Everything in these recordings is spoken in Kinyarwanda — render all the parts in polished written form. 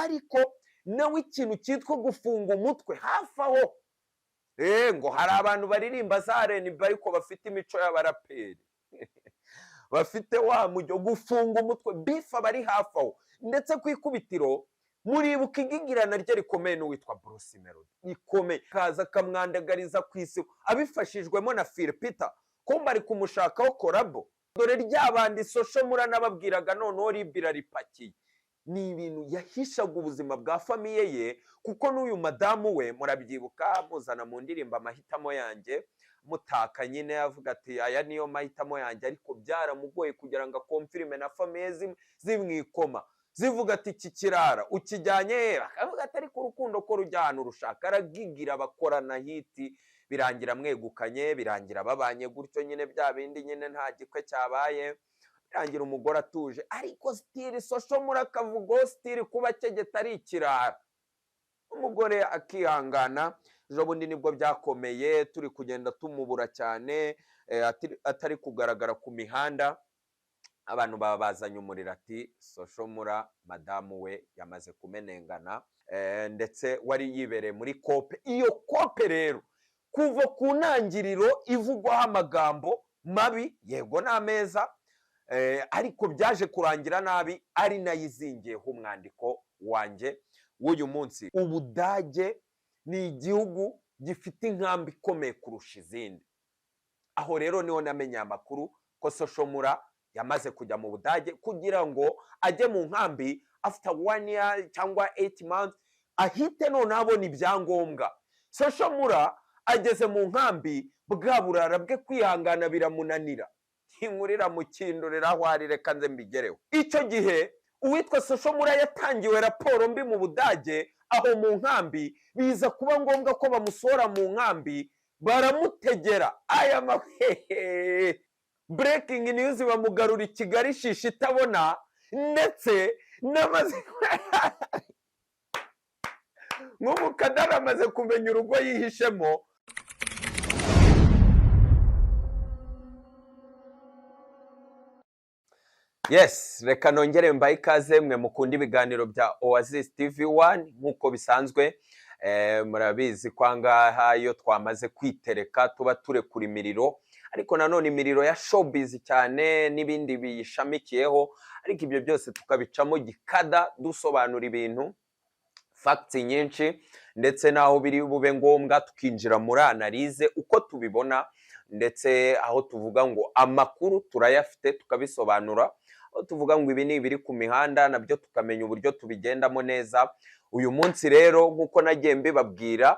ariko nawe ikintu cyitwa gufunga umutwe hafi aho ngo hari abantu baririmba za R&B ariko bafite imico y'abaraperi bafite wa mujyo gufunga umutwe bifa bari hafi aho ndetse ku ikubitiro muribuka igigirana rye rikomeye n'uwitwa Bruce Melody rikomeye kaza kamwandagariza ku isi abifashijwemo na Phil Peter ko bari kumushakaho korabo dore ryabandi Soshomura nababwiraga noneho ribira ripakiye ni ibintu yahishaga ubuzima bwa famiye ye kuko n'uyu madamu we murabyibuka muzana mu ndirimbo amahitamo yanjye mutaka nyine yavuga ati aya niyo mahitamo yanjye ariko byaramugoye kugira ngo akomfirime na famiye zimwikoma zivuga ati iki kirara ukijyanye bakavuga ati ariko urukundo ko rujya ahantu rushaka aragigira bakorana hiti birangira mwegukanye birangira babanye gutyo nyine bya bindi nyine nta gikwe cyabaye birangira umugore atuje ariko stili Soshomura akavuga stili kuba cegeta ari ikirara umugore akihangana ejo bundi nibwo byakomeye turi kugenda tumubura cyane atari kugaragara ku mihanda abantu baba bazanye umuriro ati Soshomura madamu we yamaze kumenengana ndetse wari yibereye muri kope iyo kope rero kuva ku ntangiriro ivugwaho amagambo mabi yego n'ameza ariko byaje kurangira nabi ari nayo izingiyeho umwandiko wanjye w'uyu munsi Ubudage ni igihugu gifite inkambi ikomeye kurusha izindi aho rero niho namenye amakuru ko Soshomura yamaze kujya mu Budage kugira ngo ajye mu nkambi after 1 year cyangwa 8 months ahite none abona ibyangombwa Soshomura ageze mu nkambi bwa burara bwe kwihangana biramunanira nkurira mu kindurira aho ari reka nze mbigereho icyo gihe uwitwa Soshomura yatangiwe raporo mbi mu Budage aho mu nkambi biza kuba ngombwa ko bamusohora mu nkambi baramutegera aya mahehe breaking news bamugarura i Kigali shisha itabona ndetse namaze nk'umukadara amaze kumenya urugo yihishemo yes reka nongere mbaye ikaze mwe mukunda ibiganiro bya Oasis TV1 nkuko bisanzwe murabizi kwangaha iyo twamaze kwitereka tuba turekura imiriro ariko nanone imiriro ya showbiz cyane n'ibindi biyishamikiyeho ariko ibyo byose tukabicamo gikada dusobanura ibintu facts nyinshi ndetse naho biri bube ngombwa tukinjira muri analize uko tubibona ndetse aho tuvuga ngo amakuru turayafite tukabisobanura aho tuvuga ngo ibi ni ibiri ku mihanda nabyo tukamenya uburyo tubigendamo neza uyu munsi rero nkuko nagiye mbibabwira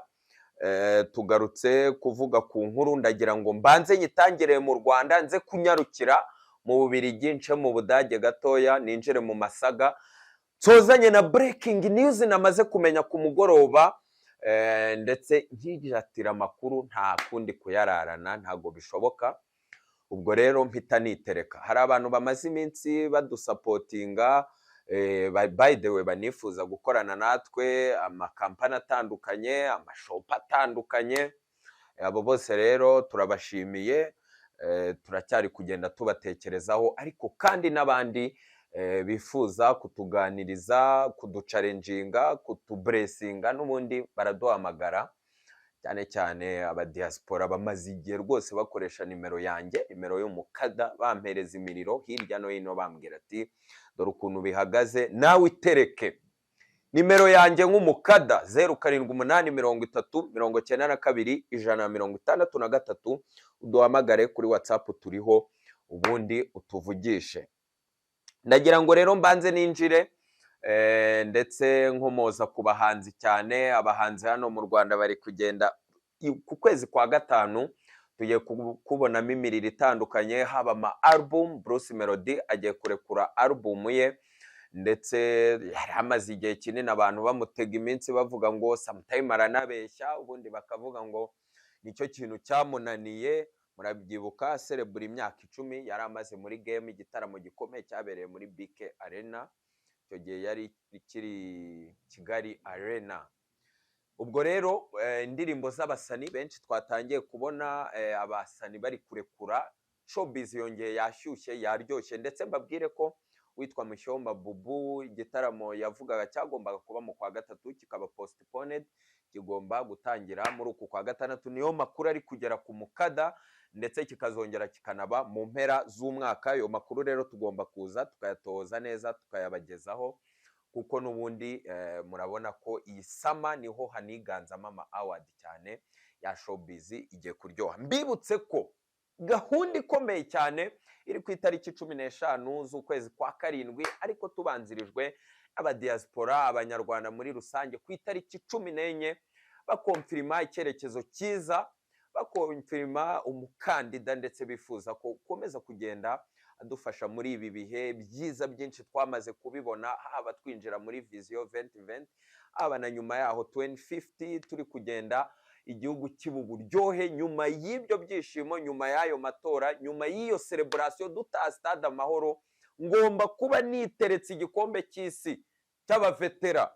tugarutse kuvuga ku nkuru ndagira ngo mbanze nyitangire mu Rwanda nze kunyarukira mu Bubiligi nce mu Budage gatoya ninjire mu Masaga tozanye na breaking news namaze kumenya ku mugoroba ndetse nkiratira amakuru nta kundi kuyararana ntago bishoboka ubwo rero mpita nitereka hari abantu bamaze iminsi badusapotinga by the way banifuza gukorana natwe amakampani atandukanye amashopa atandukanye abo bose rero turabashimiye turacyari kugenda tubatekerezaho ariko kandi n'abandi bifuza kutuganiriza kuducalenjinga kutubresinga n'ubundi baraduhamagara cyane cyane aba diaspora bamaze igihe rwose bakoresha nimero yanjye nimero y'umukada bampereza imiriro hirya no hino bambwira ati dore ukuntu bihagaze nawe itereke nimero yanjye nk'umukada 078392 uduhamagare kuri WhatsApp turiho ubundi utuvugishe ndagira ngo rero mbanze ninjire ndetse nkomoza ku bahanzi cyane abahanzi hano mu Rwanda bari kugenda ku kwezi kwa gatanu tugiye kubonamo imiriro itandukanye haba ama album Bruce Melody agiye kurekura album ye ndetse yari amaze igihe kinini abantu bamutega iminsi bavuga ngo sometime aranabeshya ubundi bakavuga ngo nicyo kintu cyamunaniye murabyibuka celebrate imyaka 10 yari amaze muri game igitaramo gikomeye cyabereye muri BK Arena icyo gihe yari kiri Kigali Arena ubwo rero indirimbo z'abasani benshi twatangiye kubona abasani bari kurekura showbiz yongeye yashyushye yaryoshye ndetse mbabwire ko witwa Mushyomba Bubu. Igitaramo yavugaga cyagombaga kuba mu kwa gatatu kikaba postponed, kigomba gutangira muri uku kwa gatandatu. Niyo makuru ari kugera ku mukada, ndetse kikazongera kikanaba mu mpera z'umwaka. Ayo makuru rero tugomba kuza tukayatoza neza tukayabagezaho, kuko n'ubundi murabona ko iyi sama niho haniganzamo ama award cyane ya showbiz igiye kuryoha. Mbibutse ko gahunda ikomeye cyane iri ku itariki 15 z'ukwezi kwa karindwi, ariko tubanzirijwe abadiaspora, abanyarwanda muri rusange, ku itariki 14 bakonfirima icyerekezo cyiza, bakonfirima umukandida, ndetse bifuza ko ukomeza kugenda adufasha muri ibi bihe byiza byinshi twamaze kubibona, haba twinjira muri vision 2020, haba na nyuma yaho 2050 turi kugenda igihugu cy'uburyohe. Nyuma y'ibyo byishimo, nyuma y'ayo matora, nyuma y'iyo celebration dutaha stade Amahoro, ngomba kuba niteretse igikombe cy'isi cy'abavetera.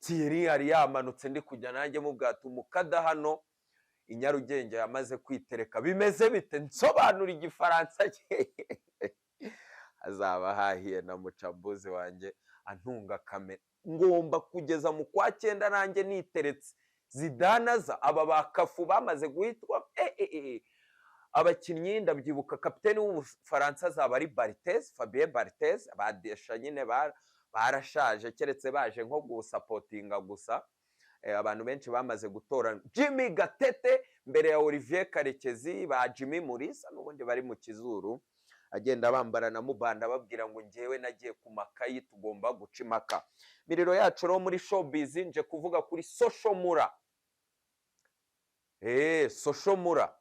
Thierry yari yamanutse ndi kujya nanjye mu bwato umukada hano i Nyarugenge yamaze kwitereka. Bimeze bite? Nsobanura igifaransa cye. Azaba hahiye na mucambuzi wanjye antunga kamera. Ngomba kugeza mu kwa 9 nanjye niteretse. Zidanaza aba bakafu bamaze guhitwa. Abakinnyi ndabyibuka kapiteni w'Ubufaransa azaba ari Barthez, Fabien Barthez. Badesha nyine barashaje, keretse baje nko gusapotinga gusa. Abantu benshi bamaze gutora Jimmy Gatete mbere ya Olivier Karekezi, ba Jimmy Mulisa n'ubundi bari mu kizuru, agenda bambara na mubanda babwira ngo ngewe nagiye ku makayi, tugomba guca impaka. Miriro yacu ro muri showbiz nje kuvuga kuri Social Mura. Social Mura,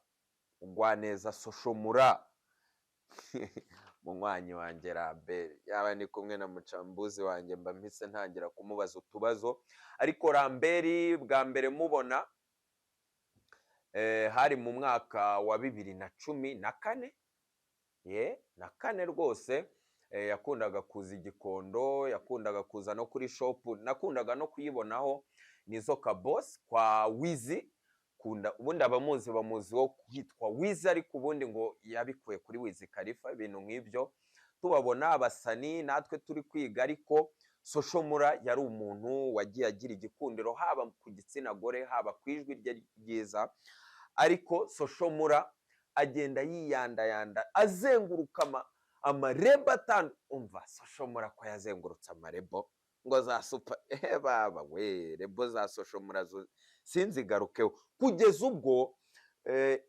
ugwaneza Social Mura. Munywanyi wanjye Rambere, yaba ni kumwe na mucambuzi wanjye mba mpise ntangira kumubaza utubazo. Ariko Rambere bwa mbere mubona hari mu mwaka wa 2014, na kane rwose. Yakundaga kuza Igikondo, yakundaga kuza no kuri shop, nakundaga no kuyibonaho Nizoka Boss kwa Wizi. Ubundi abamuzi bamuzi wo kwitwa Wizi, ariko ubundi ngo yabikuye kuri Wizi Khalifa, ibintu nk'ibyo tubabona abasani natwe turi kwiga. Ariko Social Mura yari umuntu wagiye agira igikundiro, haba ku gitsina gore, haba ku ijwi rye ryiza. Ariko Social Mura agenda yiyandayanda azenguruka amarebo atanu. Umva Social Mura ko yazengurutse amarebo ngo za super baba we, rebo za Social Mura sinzigarukeho, kugeza ubwo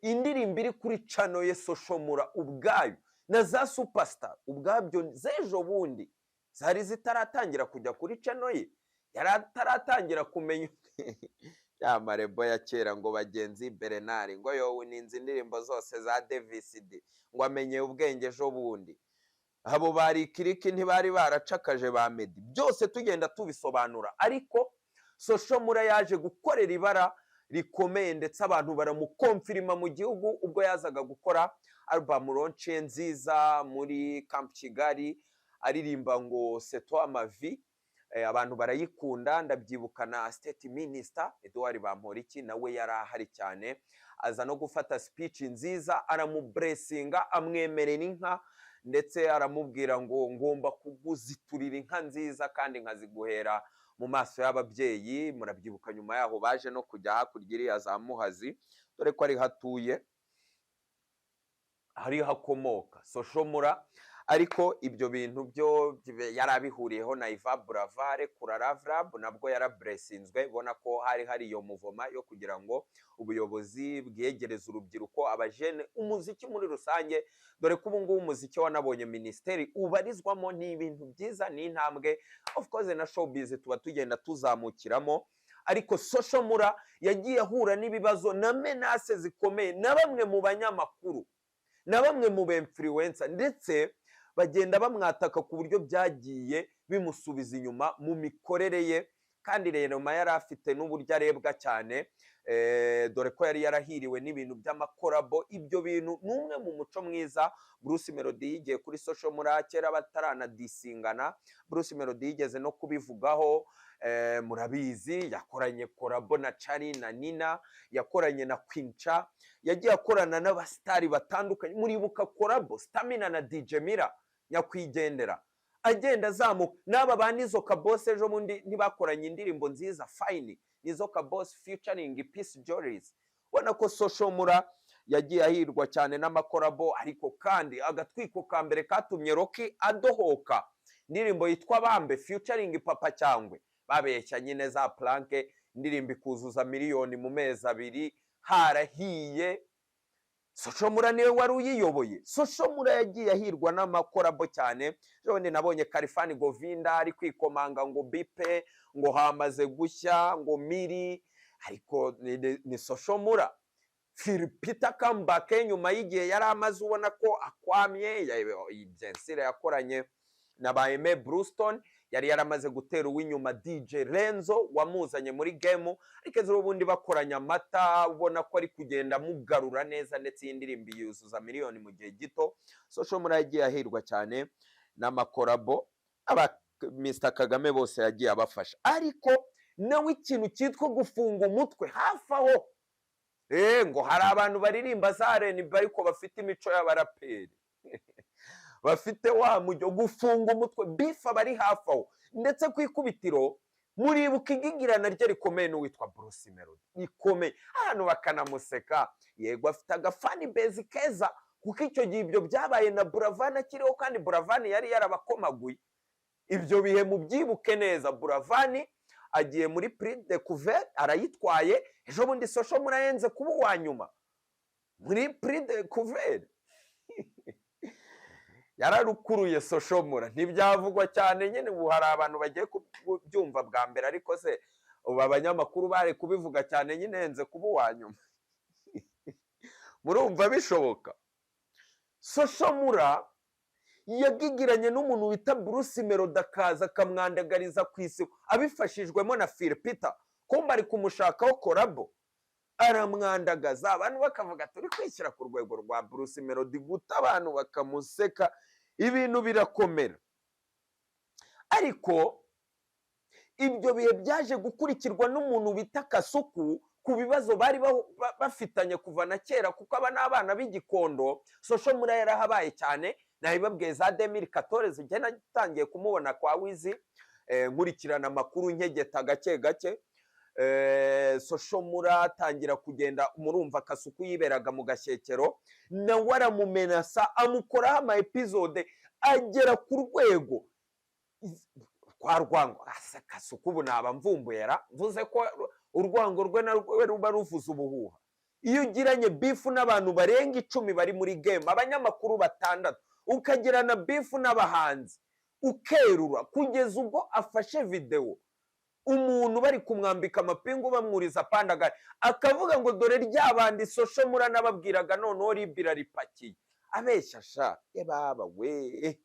indirimbo iri kuri channel ye Social Mura ubwayo na za Superstar ubwabyo zejo bundi zari zitaratangira kujya kuri channel ye, yari ataratangira kumenya ya marebo ya kera ngo bagenzi Bernard ngo yowe ninzi indirimbo zose za Davis D ngo amenye ubwenge ejo bundi. Abo bari kiriki ntibari baracakaje ba Meddy, byose tugenda tubisobanura. Ariko Social Mura yaje gukorera ibara rikomeye, ndetse abantu baramukonfirima mu gihugu ubwo yazaga gukora album launch nziza muri Camp Kigali, aririmba ngo C'est toi ma vie. Abantu barayikunda. Ndabyibuka na State Minister Edouard Bamporiki nawe yari ahari cyane, aza no gufata speech nziza, aramubresinga, amwemerera inka, ndetse aramubwira ngo ngomba kuguziturira inka nziza kandi nkaziguhera mu maso y'ababyeyi. Murabyibuka nyuma yaho baje no kujya hakurya iriya za Muhazi, dore ko ari hatuye, hari hakomoka Social Mura. Ariko ibyo bintu byo yarabihuriyeho na Iva Bravare kura Lavrab, nabwo yarabresinzwe. Bona ko hari iyo muvoma yo kugira ngo ubuyobozi bwegereze urubyiruko, abajene, umuziki muri rusange, dore ko ubu ngubu umuziki wanabonye ministeri ubarizwamo. Ni ibintu byiza, ni intambwe of course na showbiz tuba tugenda tuzamukiramo. Ariko Social Mura yagiye ahura n'ibibazo na menace zikomeye na bamwe mu banyamakuru na bamwe mu influencer, ndetse bagenda bamwataka ku buryo byagiye bimusubiza inyuma mu mikorere ye kandi rero yari afite n'uburyo arebwa cyane, dore ko yari yarahiriwe n'ibintu by'amakorabo. Ibyo bintu ni umwe mu muco mwiza Bruce Melody yigiye kuri social mura kera bataranadisingana. Bruce Melody yigeze no kubivugaho, murabizi yakoranye korabo na Charly na Nina, yakoranye na Queen Cha, yagiye akorana n'abastari batandukanye. Muribuka korabo Stamina na DJ Mira nyakwigendera, agenda azamuka. N'aba ba Nizoka Boss ejo bundi ntibakoranye indirimbo nziza Fine, Nizoka Boss featuring Peace Jolis. Ubona ko social mura yagiye ahirwa cyane n'amakorabo. Ariko kandi agatwiko ka mbere katumye Rocky adohoka, indirimbo yitwa Bambe featuring Papa Cyangwe, babeshya nyine za planke, indirimbo ikuzuza miliyoni mu mezi 2 harahiye. Social mura niwe wari uyiyoboye. Social mura yagiye ahirwa n'amakorabo cyane. Jone nabonye Kalifani Govinda ari kwikomanga ngo bipe, ngo hamaze gushya, ngo miri, ariko ni social mura. Phil Peter comeback nyuma y'igihe yari amaze ubona ko akwamye. Jensire yakoranye na ba Aime Brewston, yari yaramaze gutera uw'inyuma DJ Renzo wamuzanye muri game, ariko ejo bundi bakoranya Amata, ubona ko ari kugenda mugarura neza, ndetse y'indirimbo yuzuza miliyoni mu gihe gito. Social mura yagiye ahirwa cyane n'amakorabo. Aba Mr Kagame bose yagiye abafasha, ariko nawe ikintu cyitwa gufunga umutwe hafi aho. Ngo hari abantu baririmba za R&B ariko bafite imico y'abaraperi bafite wa mujyo gufunga umutwe. Bifa bari hafi aho, ndetse ku ikubitiro muribuka igigirana rye rikomeye n'uwitwa Bruce Melody, ikomeye ahantu bakanamuseka. Yego afite agafani base keza, kuko icyo gihe ibyo byabaye na Buravan akiriho, kandi Buravan yari yarabakomaguye. Ibyo bihe mu byibuke neza. Buravan agiye muri Prix de Couvert arayitwaye. Ejo bundi social mura yenze kuba uwa nyuma muri Prix de Couvert yararukuruye social mura, ntibyavugwa cyane nyine. Ubu hari abantu bagiye kubyumva bwa mbere, ariko se ubu abanyamakuru bari kubivuga cyane nyine yenze kuba uwa nyuma murumva bishoboka? Social mura yagigiranye n'umuntu wita Bruce Melody, akaza akamwandagariza ku isi abifashijwemo na Phil Peter. Kumba ari kumushakaho korabo, aramwandagaza. Abantu bakavuga turi kwishyira ku rwego rwa Bruce Melody, guta abantu bakamuseka, ibintu birakomera. Ariko ibyo bihe byaje gukurikirwa n'umuntu bita Kasuku ku bibazo bari bafitanye kuva na kera, kuko aba n'abana b'igikondo. Social mura yarahabaye cyane, nabibabwiye za 2014 njye natangiye kumubona kwa Wizi, nkurikirana amakuru nkegeta gake gake. Social mura atangira kugenda, murumva Kasuku yiberaga mu Gashyekero, nawe aramumenasa amukoraho ama episode agera ku rwego kwa Rwango. Kasuku ubu naba mvumbuyera mvuze ko urwango rwe narwo ruba ruvuza ubuhuha. Iyo ugiranye bifu n'abantu barenga 10 bari muri game, abanyamakuru 6, ukagirana bifu n'abahanzi, ukerura kugeza ubwo afashe video umuntu bari kumwambika amapingu bamwuriza pandagari, akavuga ngo dore ryabandi social mura nababwiraga noneho ribira ripakiye. Abeshya sha baba we.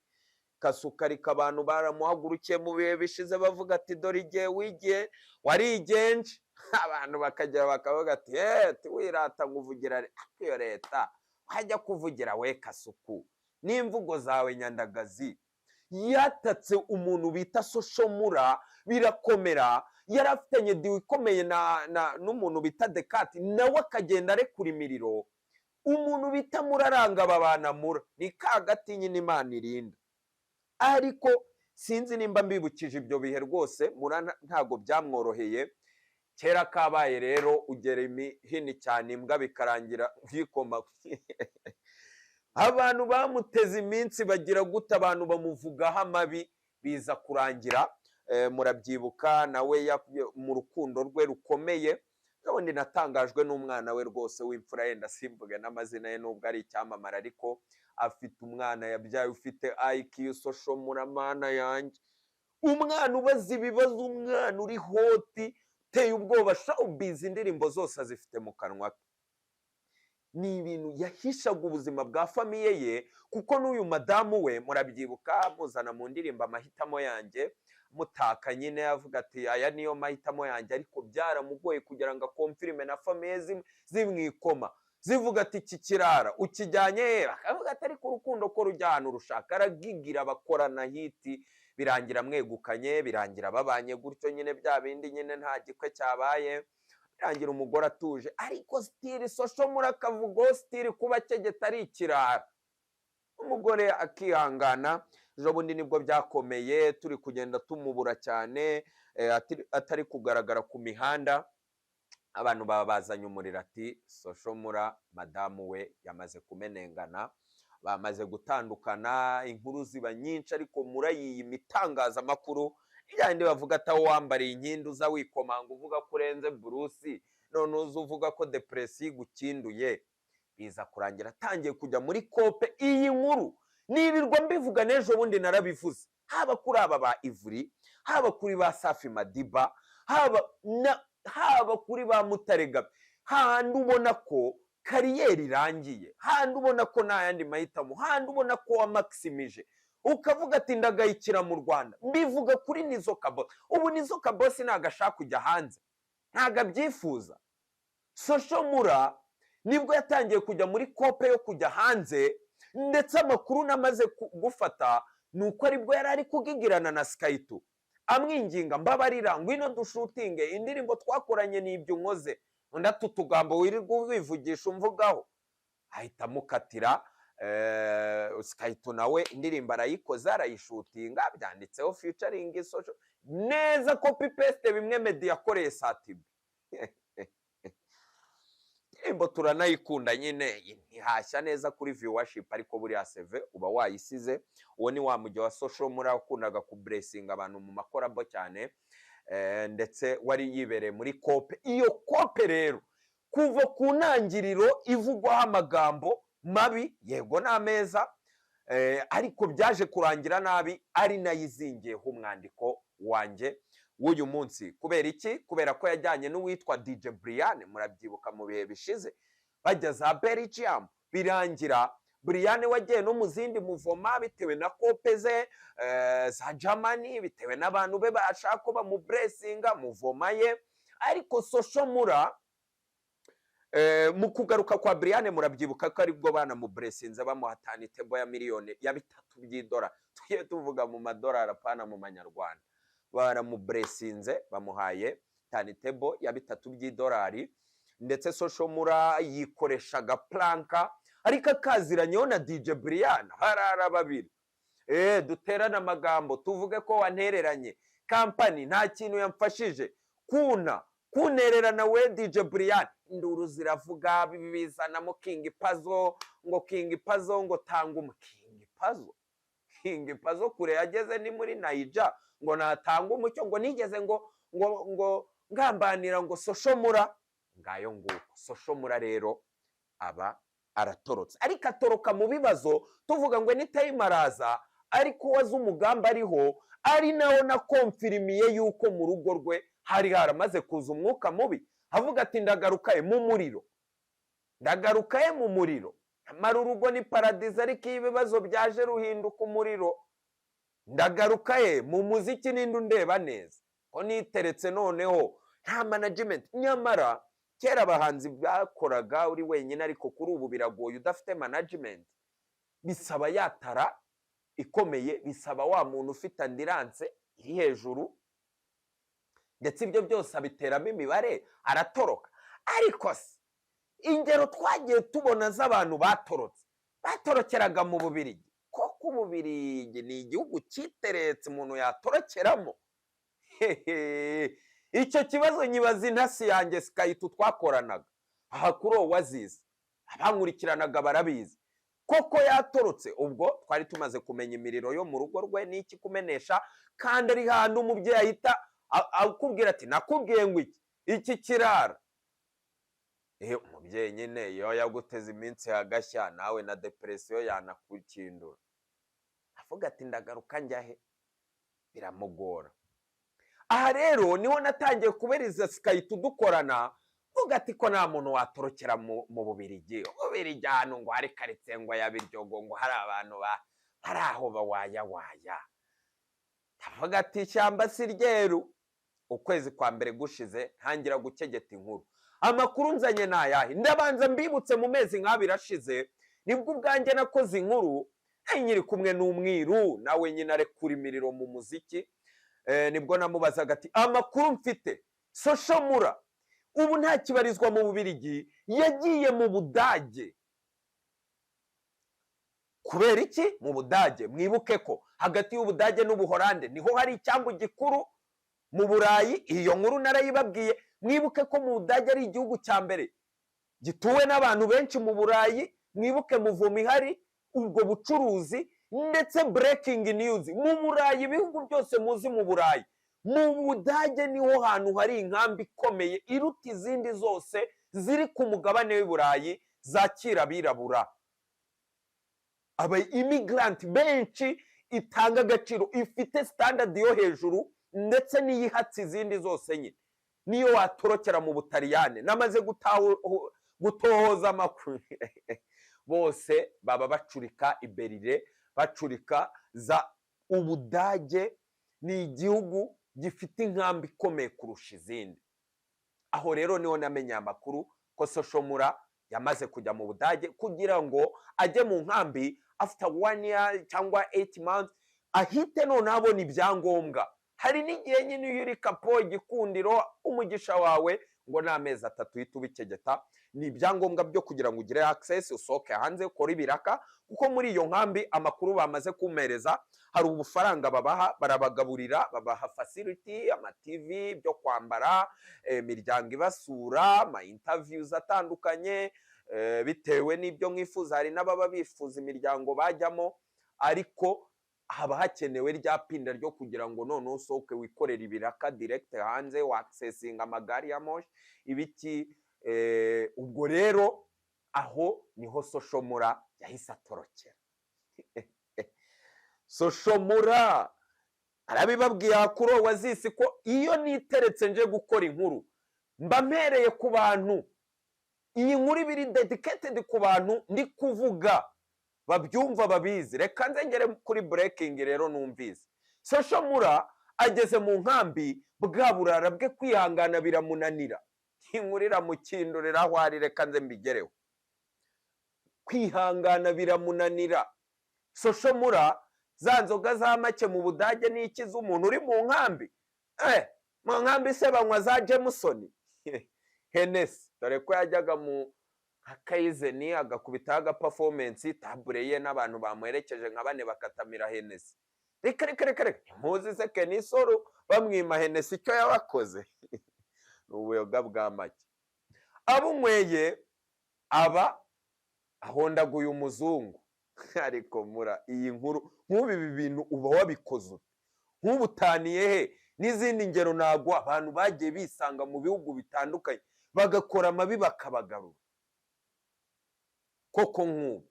Kasuku ariko abantu baramuhagurukiye mu bihe bishize bavuga ati dore igihe wigiye warigenje. Abantu bakagera bakavuga ati wirata nguvugira iyo leta, wajya kuvugira we Kasuku n'imvugo zawe nyandagazi. Yatatse umuntu bita social mura birakomera. Yarafitanye diwe ikomeye n'umuntu bita Dekati, nawe akagenda arekura imiriro. Umuntu bita Muraranga babana mura, ni kagati nyine Imana irinda. Ariko sinzi nimba mbibukije ibyo bihe rwose, Mura ntago byamworoheye. Kera kabaye rero ugera imihini cyane imbwa bikarangira nkikoma. Abantu bamuteze iminsi bagira gute, abantu bamuvugaho amabi, biza kurangira. Murabyibuka nawe mu rukundo rwe rukomeye. Kandi natangajwe n'umwana we rwose w'imfura, yenda simvuge n'amazina ye nubwo ari icyamamara, ariko afite umwana yabyaye ufite IQ. Social mura mana yanjye, umwana ubaza ibibazo, umwana uri hoti teye ubwoba. Showbiz indirimbo zose azifite mu kanwa. ni ibintu yahishaga ubuzima bwa famiye ye, kuko n'uyu madamu we murabyibuka muzana mu ndirimbo amahitamo yanjye, mutaka nyine avuga ati aya niyo mahitamo yanjye, ariko byaramugoye kugira ngo akomfirime na famiye zimwikoma zivuga ati iki kirara ukijyanye, akavuga ati ariko urukundo ko rujya ahantu rushaka, aragigira bakorana hiti, birangira mwegukanye, birangira babanye gutyo nyine, bya bindi nyine nta gikwe cyabaye, birangira umugore atuje, ariko stili social murakavugo stili kuba cegeta ari ikirara, umugore akihangana. Ejo bundi nibwo byakomeye, turi kugenda tumubura cyane, atari kugaragara ku mihanda, abantu babazanye umuriro ati social mura madamu we yamaze kumenengana, bamaze gutandukana, inkuru ziba nyinshi, ariko murayiyi mitangazamakuru yandi bavuga ati aho wambariye inkindi uza wikomanga uvuga ko urenze Bruce, none uza uvuga ko depression igukinduye, biza kurangira atangiye kujya muri kope. Iyi nkuru nirirwa mbivuga n'ejo bundi narabivuze, haba kuri aba ba Ivuri, haba kuri ba Safi Madiba, haba kuri ba Mutarega, handi ubona ko kariyeri irangiye, handi ubona ko nta yandi mahitamo, handi ubona ko wamaksimije, ukavuga ati ndagayikira mu Rwanda. Mbivuga kuri Nizzo Kabosi. Ubu Nizzo Kabosi ntago ashaka kujya hanze, ntago abyifuza. Social Mura nibwo yatangiye kujya muri kope yo kujya hanze, ndetse amakuru namaze gufata nuko aribwo yari ari kugigirana na Skyto, amwinginga mbabarira ngwino dushutinge indirimbo twakoranye n'ibyo nkoze, undi ati utugambo wirirwa wivugisha umvugaho, ahita mukatira. Skyto nawe indirimbo arayikoze arayishutinga, byanditseho featuring social neza, copy paste bimwe Meddy yakoreye Satibi. Indirimbo turanayikunda nyine, ntihashya neza kuri viewership, ariko buriya CV uba wayisize. Uwo ni wa mujyi wa social mura ukundaga ku blessing abantu mu makorabo cyane, ndetse wari yibereye muri kope. Iyo kope rero kuva ku ntangiriro ivugwaho amagambo mabi, yego n'ameza, ariko byaje kurangira nabi, ari nayizingiyeho umwandiko wanjye w'uyu munsi. Kubera iki? Kubera ko yajyanye n'uwitwa DJ Brian, murabyibuka mu bihe bishize bajya za Belgium, birangira Brian wagiye no mu zindi muvoma bitewe na kope ze, za Germany, bitewe n'abantu be bashaka ko bamubresinga muvoma ye. Ariko social mura mu kugaruka kwa Brian murabyibuka ko aribwo banamubresinze bamuha tanitebo ya miliyoni ya 3 by'idolari, tugiye tuvuga mu madolari apana mu manyarwanda. Baramubresinze bamuhaye tanitebo ya 3 by'idolari, ndetse social mura yikoreshaga planka, ariko akaziranyeho na DJ Brian, harara babiri. Duterana amagambo tuvuge ko wantereranye, company nta kintu yamfashije, kunererana we DJ Brian. Induru ziravuga bizanamo King Pazo, ngo King Pazo ngo tanga King Pazo kure yageze ni muri Niger, ngo natanga umucyo, ngo nigeze ngo ngambanira ngo social mura. Ngayo nguko social mura rero aba aratorotse, ariko atoroka mu bibazo tuvuga ngo ni time araza, ariko waza umugamba ariho, ari naho na konfirimiye yuko mu rugo rwe hari haramaze kuza umwuka mubi. Avuga ati ndagarukaye mu muriro, ndagarukaye mu muriro, amara urugo ni paradizo, ariko ibibazo byaje ruhinduka umuriro. Ndagarukaye mu muziki ninde undeba neza ko niteretse noneho nta management. Nyamara kera abahanzi bakoraga uri wenyine, ariko kuri ubu biragoye udafite management, bisaba yatara ikomeye, bisaba wa muntu ufite andirance iri hejuru, ndetse ibyo byose abiteramo imibare, aratoroka. Ariko ingero twagiye tubona z'abantu batorokeraga mu Bubiligi, koko Ububiligi ni igihugu kiteretse umuntu yatorokeramo. Icyo kibazo nyibaza intasi yanjye Skyto twakoranaga aha kuri Oasis, abankurikiranaga barabizi, koko yatorotse. Ubwo twari tumaze kumenya imiriro yo mu rugo rwe n'iki kumenesha, kandi ari hantu umubyeyi ahita akubwira ati nakubwiye ngo iki kirara. Umubyeyi nyine iyo yaguteze iminsi hagashya, nawe na depression yanakukindura, avuga ati ndagaruka njyahe, biramugora. Aha rero niho natangiye kuberiza Skyto dukorana, avuga ati ko nta muntu watorokera mu Bubiligi. Ububiligi ahantu ngo hari karitsiye ngo ya Biryogo ngo hari abantu hari aho bawaya. Avuga ati ishyamba si ryeru. Ukwezi kwa mbere gushize ntangira gukegeta inkuru. Amakuru nzanye nayahe? Ndabanza mbibutse mu mezi nk'abiri ashize nibwo ubwanjye nakoze inkuru nyiri kumwe n'umwiru nawe nyine arekura imiriro mu muziki. Nibwo namubazaga ati amakuru mfite Soshomura ubu nta kibarizwa mu Bubiligi, yagiye mu Budage. Kubera iki mu Budage? Mwibuke ko hagati y'Ubudage n'Ubuholande niho hari icyambu gikuru mu Burayi. Iyo nkuru narayibabwiye. Mwibuke ko mu Budage ari igihugu cya mbere gituwe n'abantu benshi mu Burayi. Mwibuke muvuma ihari, ubwo bucuruzi ndetse breaking news mu Burayi. Ibihugu byose muzi mu Burayi, mu Budage niho hantu hari inkambi ikomeye iruta izindi zose ziri ku mugabane w'Iburayi zakira abirabura, aba immigrant benshi, itanga agaciro, ifite standard yo hejuru ndetse niyihatse izindi zose nyine. Niyo watorokera mu Butaliyane namaze gutohoza amakuru bose baba bacurika iberire, bacurika za Ubudage ni igihugu gifite inkambi ikomeye kurusha izindi. Aho rero niho namenye amakuru ko Soshomura yamaze kujya mu Budage kugira ngo ajye mu nkambi after 1 year cyangwa 8 months ahite none abona ibyangombwa. Hari n'igihe nyine iyo uri kapo igikundiro umugisha wawe ngo n'amezi 3 uhita ubikegeta. Ni ibyangombwa byo kugira ngo ugire access usohoke hanze ukora ibiraka, kuko muri iyo nkambi amakuru bamaze kumereza hari ubufaranga babaha, barabagaburira, babaha facility, ama TV, byo kwambara, imiryango ibasura, ama interviews atandukanye bitewe n'ibyo mwifuza. Hari n'ababa bifuza imiryango bajyamo, ariko haba hakenewe rya pinda ryo kugira ngo none usohoke wikorera ibiraka direct hanze wa accessinga amagari ya moshi ibiki. Ubwo rero aho niho Soshomura yahise atorokera. Soshomura arabibabwiye akuro wazisi ko iyo niteretse nje gukora inkuru mba mpereye ku bantu. Iyi nkuru ibiri dedicated ku bantu ndi kuvuga babyumva babizi. Reka nzengere kuri breaking rero numvise. Soshomura ageze mu nkambi, bwa burara bwe kwihangana biramunanira. Inkuru iramukindurira aho ari. Reka nze mbigereho. Kwihangana biramunanira. Soshomura za nzoga za make mu Budage n'iki z'umuntu uri mu nkambi. Mu nkambi se banywa za Jameson Hennessy, dore ko yajyaga mu Kaizen agakubita aga performance tabure ye n'abantu bamuherekeje nka bane bakatamira Hennessy. Reka muzi se Kenisoro bamwima Hennessy icyo yabakoze ubuyoga bwa make. Abunyweye aba ahondaguye umuzungu. Ariko mura iyi nkuru nk'ubu ibi bintu uba wabikoze nk'ubutaniye he n'izindi ngero nagwa abantu bagiye bisanga mu bihugu bitandukanye bagakora amabi bakabagarura. Koko nk'ubu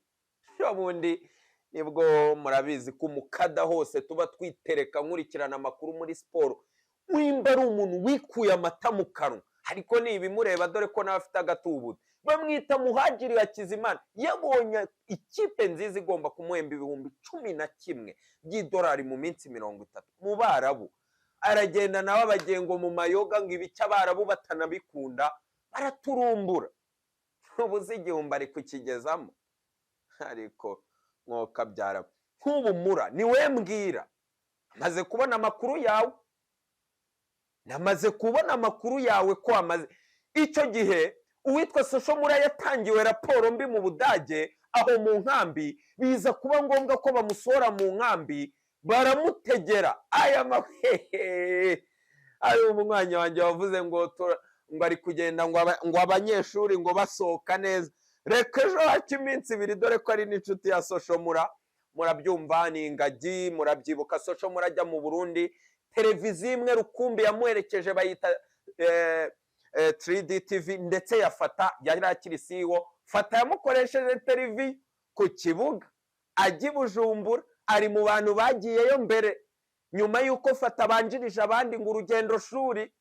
ubundi nibwo murabizi ko umukada hose tuba twitereka nkurikirana amakuru muri siporo, wimba ari umuntu wikuye amata mu kanwa, ariko nibimureba dore ko nawe afite agatubuzi. Bamwita Muhadjiri Hakizimana. Yabonye ikipe nziza igomba kumuhemba ibihumbi 11 by'idolari mu minsi 30 mu Barabu. Aragenda nawe abagengo mu mayoga ngo ibice Abarabu batanabikunda baraturumbura. Ubuze igihumbi ari kukigezamo. Ariko mwoka byara nk'ubu mura niwe mbwira. Maze kubona amakuru yawe. Namaze kubona amakuru yawe ko amaze icyo gihe uwitwa Soshomura yatangiwe raporo mbi mu Budage. Aho mu nkambi biza kuba ngombwa ko bamusohora mu nkambi, baramutegera. Aya mahehe ayo umwanya wanjye wavuze ngo ari kugenda ngo abanyeshuri ngo basohoka neza. Reka ejo haki iminsi 2 dore ko ari n'inshuti ya Soshomura. Murabyumva ni ingagi, murabyibuka Soshomura ajya mu Burundi, televiziyo imwe rukumbi yamuherekeje bayita 3D TV, ndetse yafata yari akiri CEO fata yamukoresheje televiziyo ku kibuga ajya Bujumbura. Ari mu bantu bagiyeyo mbere nyuma yuko fata banjirije abandi ngo urugendo shuri.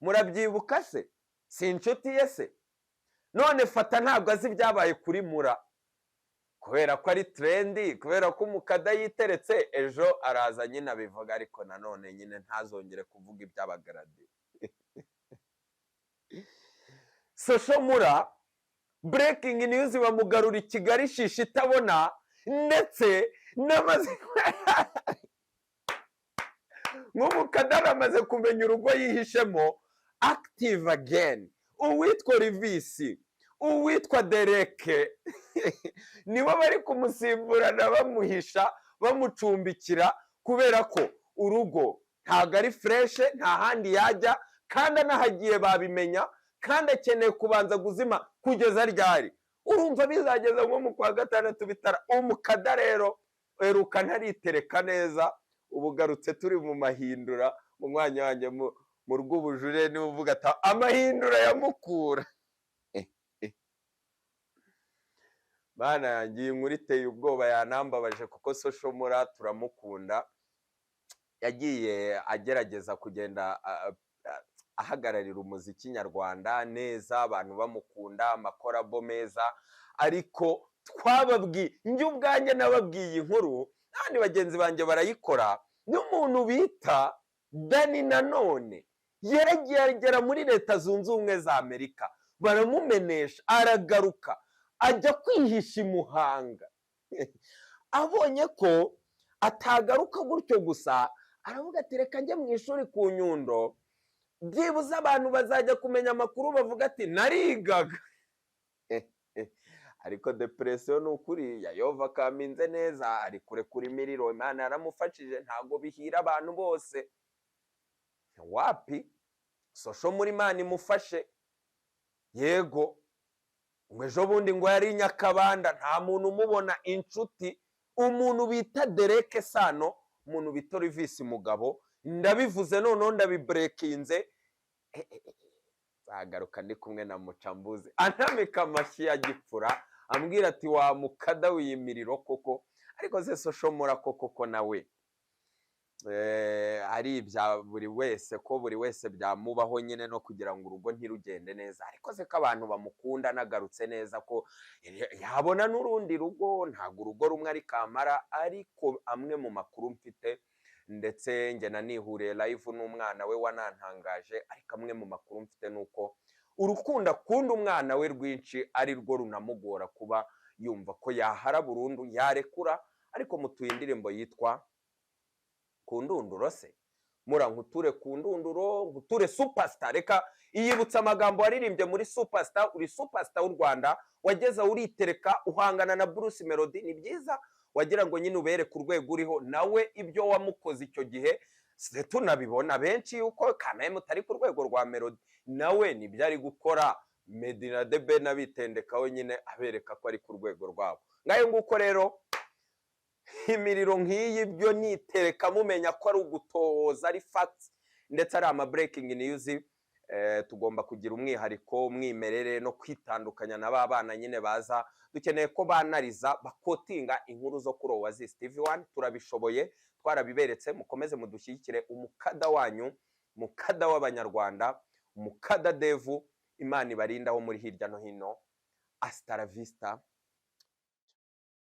Murabyibuka se? si inshuti ye se? None fata ntabwo azi ibyabaye kuri Mura, kubera ko ari trendi, kubera ko umukada yiteretse, ejo araza nyine abivuga, ariko nanone nyine ntazongere kuvuga iby'abagaradi. Social Mura breaking news bamugarura i Kigali shisha itabona, ndetse n'amaze nk'umukada aramaze kumenya urugo yihishemo, active again. Uwitwa Rivisi, uwitwa Dereke nibo bari kumusimburana bamuhisha, bamucumbikira, kubera ko urugo ntabwo ari fresh, nta handi yajya, kandi anahagiye babimenya, kandi akeneye kubanza guzima kugeza ryari. Urumva bizageza nko mu kwa gatandatu bitara. Umukada rero eruka ntaritereka neza, ubugarutse turi mu mahindura, mu mwanya wanjye mu rw'ubujure niwe uvuga ati amahindura ya Mukura. Bana yanjye inkuru iteye ubwoba yanambabaje, kuko Social Mura turamukunda, yagiye agerageza kugenda ahagararira umuziki nyarwanda neza, abantu bamukunda, amakorabo meza, ariko twababwiye, njye ubwanjye nababwiye inkuru, nani bagenzi banjye barayikora, n'umuntu bita Dani Nanone yaragiye agera muri Leta Zunze Ubumwe za Amerika, baramumenesha, aragaruka ajya kwihisha i Muhanga. Abonye ko atagaruka gutyo gusa, aravuga ati reka njye mu ishuri ku Nyundo, byibuze abantu bazajya kumenya amakuru, bavuga ati narigaga. Ariko depression ni ukuri, Yehova kaminze neza, ari kurekura imiriro, Imana yaramufashije, ntago bihira abantu bose. Wapi? Social Mura Imana imufashe. Yego, ejo bundi ngo yari Nyakabanda, nta muntu umubona inshuti, umuntu bita Dereke Sano, umuntu bita Rivisi Mugabo, ndabivuze noneho ndabibreakinze, zagaruka ndi kumwe na Mucambuzi, antamika amashyi ya gipfura, ambwira ati wa mukada w'iyimiriro koko. Ariko se Social Mura koko nawe ari ibya buri wese, ko buri wese byamubaho nyine no kugira ngo urugo ntirugende neza, ariko se ko abantu bamukunda, nagarutse neza ko yabona n'urundi rugo, ntabwo urugo rumwe ari kamara. Ariko amwe mu makuru mfite, ndetse njye nanihuriye live n'umwana we wanantangaje, ariko amwe mu makuru mfite nuko urukundo akunda umwana we rwinshi ari rwo runamugora kuba yumva ko yahara burundu, yarekura. Ariko mutuye indirimbo yitwa Kundunduro se, Mura nkuture Kundunduro, nkuture Superstar. Reka iyibutsa amagambo waririmbye muri Superstar, uri Superstar w'u Rwanda, wageza uritereka uhangana na Bruce Melody, ni byiza, wagira ngo nyine ubere ku rwego uriho. Nawe ibyo wamukoze icyo gihe tunabibona benshi yuko kana mutari ku rwego rwa Melody, nawe nibyo ari gukora. Medina de Ben abitendekaho nyine abereka ko ari ku rwego rwabo. Ngayo nguko rero imiriro nk'iyi byo nitereka mumenya ko ari ugutoza, ari facts, ndetse ari ama breaking news. Tugomba kugira umwihariko, umwimerere no kwitandukanya na babana nyine baza, dukeneye ko banariza bakotinga inkuru zo kuri Oasis TV1. Turabishoboye, twarabiberetse, mukomeze mudushyigikire. Umukada wanyu, mukada w'Abanyarwanda, umukada Devu, Imana ibarinda aho muri hirya no hino. Hasta la vista.